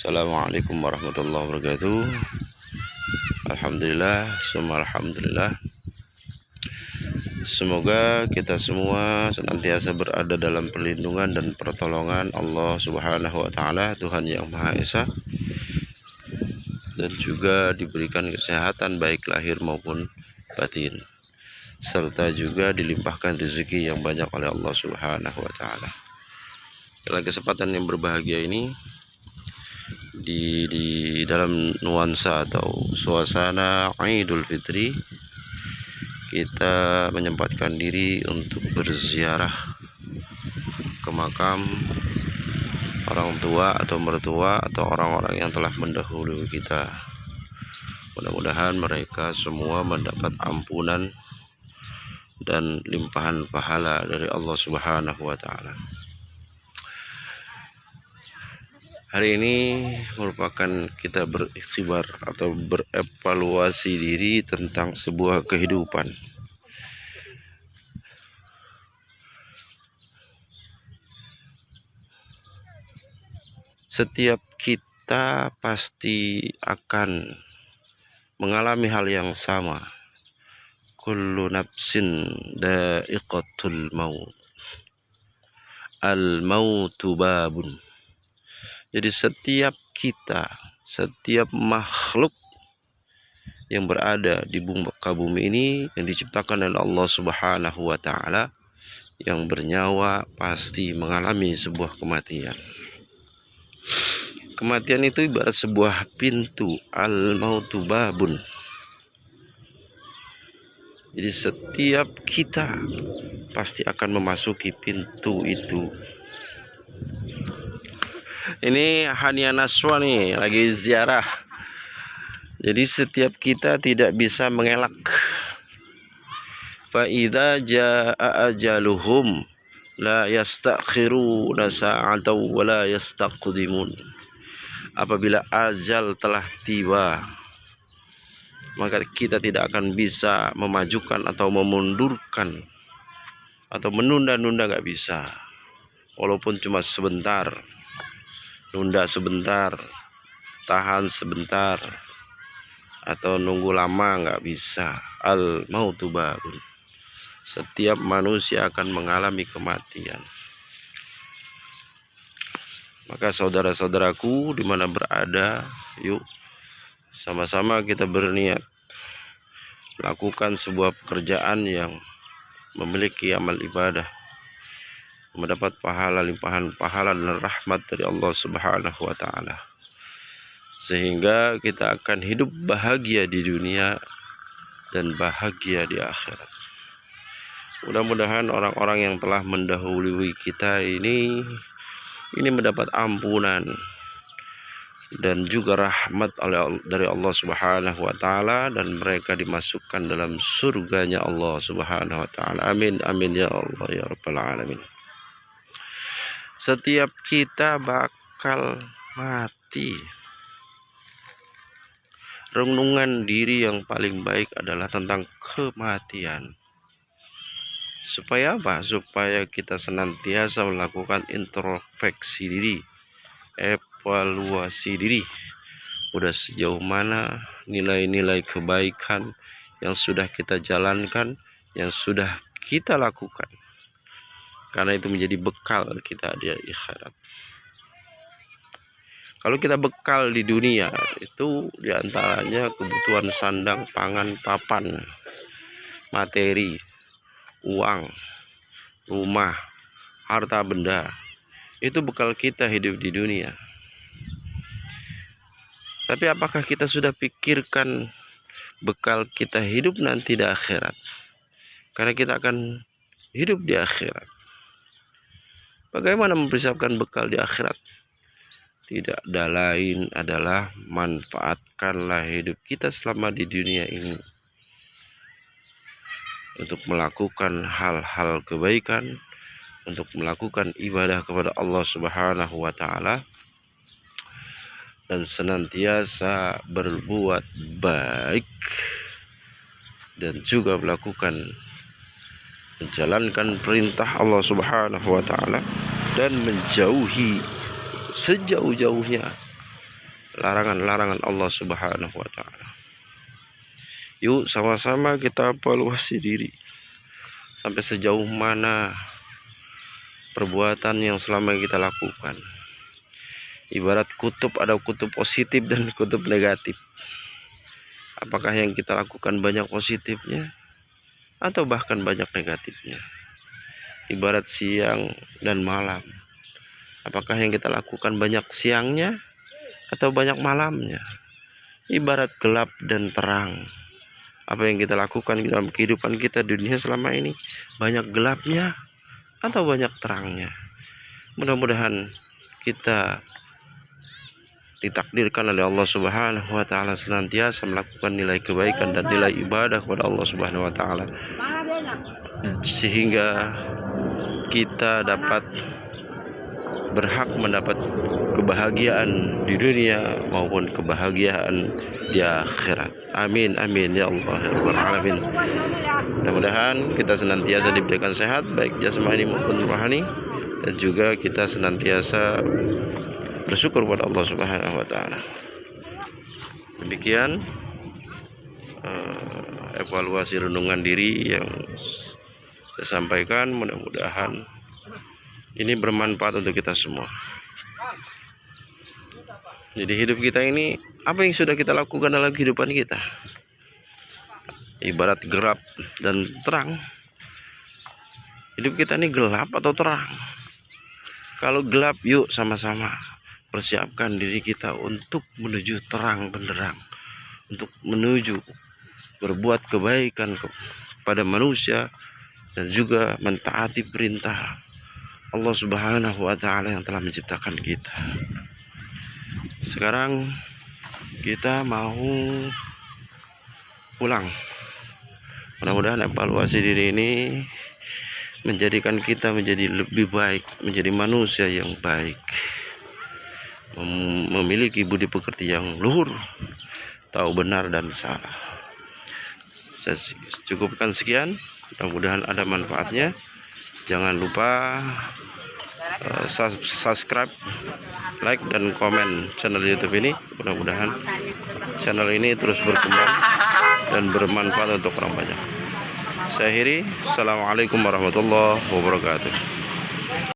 Assalamualaikum warahmatullahi wabarakatuh. Alhamdulillah, semua alhamdulillah. Semoga kita semua senantiasa berada dalam perlindungan dan pertolongan Allah Subhanahu wa Ta'ala, Tuhan yang Maha Esa, dan juga diberikan kesehatan baik lahir maupun batin, serta juga dilimpahkan rezeki yang banyak oleh Allah Subhanahu wa Ta'ala. Dalam kesempatan yang berbahagia ini, di dalam nuansa atau suasana Idul Fitri, kita menyempatkan diri untuk berziarah ke makam orang tua atau mertua atau orang-orang yang telah mendahului kita. Mudah-mudahan mereka semua mendapat ampunan dan limpahan pahala dari Allah Subhanahu wa Ta'ala. Hari ini merupakan kita berikhtibar atau berevaluasi diri tentang sebuah kehidupan. Setiap kita pasti akan mengalami hal yang sama. Kullu nafsin dha'iqatul maut. Al-mautu babun. Jadi setiap kita, setiap makhluk yang berada di muka bumi ini yang diciptakan oleh Allah Subhanahu wa Ta'ala, yang bernyawa pasti mengalami sebuah kematian. Kematian itu ibarat sebuah pintu, al-mautu babun. Jadi setiap kita pasti akan memasuki pintu itu. Ini Hania Naswa nih lagi ziarah. Jadi setiap kita tidak bisa mengelak. Fa idza jaa ajaluhum la yastakhiruna sa'atan wa la yastaqdimun. Apabila ajal telah tiba, maka kita tidak akan bisa memajukan atau memundurkan atau menunda-nunda, nggak bisa. Walaupun cuma sebentar, nunda sebentar, tahan sebentar, atau nunggu lama, nggak bisa. Al-mautu babun. Setiap manusia akan mengalami kematian. Maka saudara-saudaraku dimana berada, yuk sama-sama kita berniat lakukan sebuah pekerjaan yang memiliki amal ibadah, mendapat pahala, limpahan pahala dan rahmat dari Allah Subhanahu wa Ta'ala, sehingga kita akan hidup bahagia di dunia dan bahagia di akhirat. Mudah-mudahan orang-orang yang telah mendahului kita ini mendapat ampunan dan juga rahmat dari Allah Subhanahu wa Ta'ala, dan mereka dimasukkan dalam surganya Allah Subhanahu wa Ta'ala. Amin amin ya Allah ya rabbal alamin. Setiap kita bakal mati. Renungan diri yang paling baik adalah tentang kematian. Supaya apa? Supaya kita senantiasa melakukan introspeksi diri, evaluasi diri. Udah sejauh mana nilai-nilai kebaikan yang sudah kita jalankan, yang sudah kita lakukan. Karena itu menjadi bekal kita di akhirat. Kalau kita bekal di dunia, itu diantaranya kebutuhan sandang, pangan, papan, materi, uang, rumah, harta benda. Itu bekal kita hidup di dunia. Tapi apakah kita sudah pikirkan bekal kita hidup nanti di akhirat? Karena kita akan hidup di akhirat. Bagaimana mempersiapkan bekal di akhirat? Tidak ada lain adalah manfaatkanlah hidup kita selama di dunia ini untuk melakukan hal-hal kebaikan, untuk melakukan ibadah kepada Allah Subhanahu wa Ta'ala, dan senantiasa berbuat baik dan juga menjalankan perintah Allah Subhanahu wa Ta'ala dan menjauhi sejauh-jauhnya larangan-larangan Allah Subhanahu wa taala. Yuk sama-sama kita evaluasi diri. Sampai sejauh mana perbuatan yang selama kita lakukan. Ibarat kutub, ada kutub positif dan kutub negatif. Apakah yang kita lakukan banyak positifnya atau bahkan banyak negatifnya? Ibarat siang dan malam. Apakah yang kita lakukan banyak siangnya atau banyak malamnya? Ibarat gelap dan terang. Apa yang kita lakukan dalam kehidupan kita dunia selama ini, banyak gelapnya atau banyak terangnya? Mudah-mudahan kita ditakdirkan oleh Allah Subhanahu wa taala senantiasa melakukan nilai kebaikan dan nilai ibadah kepada Allah Subhanahu wa taala, sehingga kita dapat berhak mendapat kebahagiaan di dunia maupun kebahagiaan di akhirat. Amin amin ya Allah ya rabbal alamin. Mudah-mudahan kita senantiasa diberikan sehat baik jasmani maupun rohani, dan juga kita senantiasa bersyukur kepada Allah Subhanahu wa taala. Demikian evaluasi renungan diri yang saya sampaikan. Mudah-mudahan ini bermanfaat untuk kita semua. Jadi hidup kita ini, apa yang sudah kita lakukan dalam kehidupan kita, ibarat gelap dan terang. Hidup kita ini gelap atau terang? Kalau gelap, yuk sama-sama persiapkan diri kita untuk menuju terang benderang, untuk menuju berbuat kebaikan kepada manusia dan juga mentaati perintah Allah Subhanahu wa taala yang telah menciptakan kita. Sekarang kita mau pulang. Mudah-mudahan evaluasi diri ini menjadikan kita menjadi lebih baik, menjadi manusia yang baik, memiliki budi pekerti yang luhur, tahu benar dan salah. Saya cukupkan sekian, mudah-mudahan ada manfaatnya. Jangan lupa subscribe, like dan komen channel YouTube ini. Mudah-mudahan channel ini terus berkembang dan bermanfaat untuk orang banyak. Saya akhiri. Assalamualaikum warahmatullahi wabarakatuh.